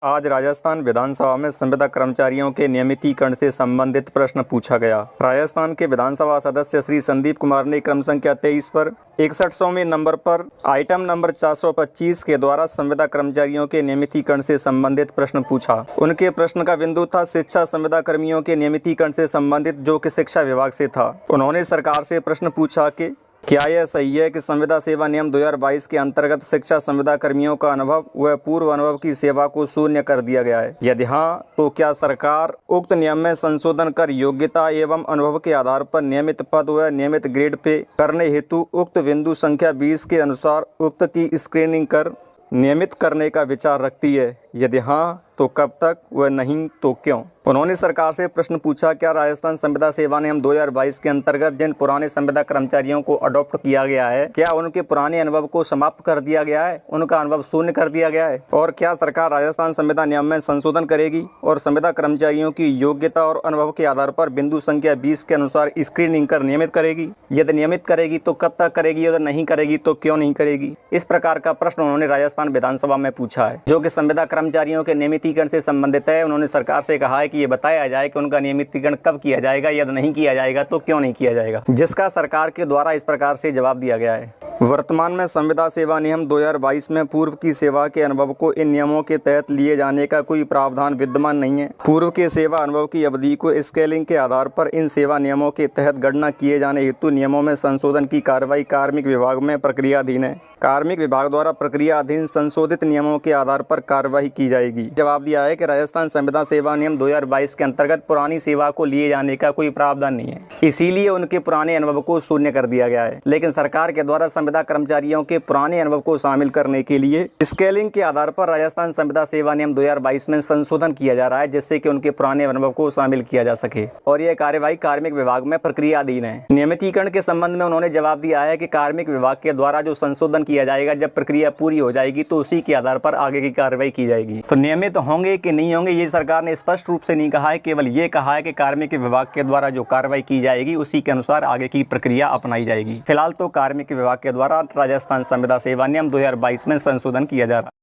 आज राजस्थान विधानसभा में संविदा कर्मचारियों के नियमितीकरण से संबंधित प्रश्न पूछा गया। राजस्थान के विधानसभा सदस्य श्री संदीप कुमार ने क्रम संख्या 23 पर 61वें नंबर पर आइटम नंबर 425 के द्वारा संविदा कर्मचारियों के नियमितीकरण से संबंधित प्रश्न पूछा। उनके प्रश्न का बिंदु था शिक्षा संविदा कर्मियों के नियमितीकरण से संबंधित, जो कि शिक्षा विभाग से था। उन्होंने सरकार से प्रश्न पूछा कि क्या यह सही है कि संविदा सेवा नियम 2022 के अंतर्गत शिक्षा संविदा कर्मियों का अनुभव व पूर्व अनुभव की सेवा को शून्य कर दिया गया है? यदि हाँ, तो क्या सरकार उक्त नियम में संशोधन कर योग्यता एवं अनुभव के आधार पर नियमित पद व नियमित ग्रेड पे करने हेतु उक्त बिंदु संख्या 20 के अनुसार उक्त की स्क्रीनिंग कर नियमित करने का विचार रखती है? यदि हाँ, तो कब तक व नहीं तो क्यों? उन्होंने सरकार से प्रश्न पूछा, क्या राजस्थान संविदा सेवा नियम 2022 के अंतर्गत जिन पुराने संविदा कर्मचारियों को अडॉप्ट किया गया है, क्या उनके पुराने अनुभव को समाप्त कर दिया गया है, उनका अनुभव शून्य कर दिया गया है? और क्या सरकार राजस्थान संविदा नियम में संशोधन करेगी और संविदा कर्मचारियों की योग्यता और अनुभव के आधार पर बिंदु संख्या 20 के अनुसार स्क्रीनिंग कर नियमित करेगी? यदि नियमित करेगी तो कब तक करेगी, और नहीं करेगी तो क्यों नहीं करेगी? इस प्रकार का प्रश्न उन्होंने राजस्थान विधानसभा में पूछा है, जो कि संविदा कर्मचारियों के नियमितीकरण से संबंधित है। उन्होंने सरकार से कहा है कि ये बताया जाए कि उनका नियमितीकरण कब किया जाएगा, यदि नहीं किया जाएगा तो क्यों नहीं किया जाएगा, जिसका सरकार के द्वारा इस प्रकार से जवाब दिया गया है। वर्तमान में संविदा सेवा नियम 2022 में पूर्व की सेवा के अनुभव को इन नियमों के तहत लिए जाने का कोई प्रावधान विद्यमान नहीं है। पूर्व के सेवा अनुभव की अवधि को स्केलिंग के आधार पर इन सेवा नियमों के तहत गणना किए जाने हेतु नियमों में संशोधन की कार्रवाई कार्मिक विभाग में प्रक्रियाधीन है। कार्मिक विभाग द्वारा प्रक्रियाधीन संशोधित नियमों के आधार पर कार्रवाई की जाएगी। जवाब दिया है कि राजस्थान संविदा सेवा नियम 2022 के अंतर्गत पुरानी सेवा को लिए जाने का कोई प्रावधान नहीं है, इसीलिए उनके पुराने अनुभव को शून्य कर दिया गया है। लेकिन सरकार के द्वारा संविदा कर्मचारियों के पुराने अनुभव को शामिल करने के लिए स्केलिंग के आधार पर राजस्थान संविदा सेवा नियम 2022 में संशोधन किया जा रहा है, जिससे कि उनके पुराने अनुभव को शामिल किया जा सके, और यह कार्यवाही कार्मिक विभाग में प्रक्रियाधीन है। नियमितीकरण के संबंध में उन्होंने जवाब दिया है कि कार्मिक विभाग के द्वारा जो संशोधन किया जाएगा, जब प्रक्रिया पूरी हो जाएगी तो उसी के आधार पर आगे की कार्रवाई की जाएगी। तो नियमित होंगे कि नहीं होंगे, ये सरकार ने स्पष्ट रूप से नहीं कहा है, केवल ये कहा है कि कार्मिक विभाग के द्वारा जो कार्रवाई की जाएगी उसी के अनुसार आगे की प्रक्रिया अपनाई जाएगी। फिलहाल तो कार्मिक विभाग के द्वारा राजस्थान संविदा सेवा नियम 2022 में संशोधन किया जा रहा है।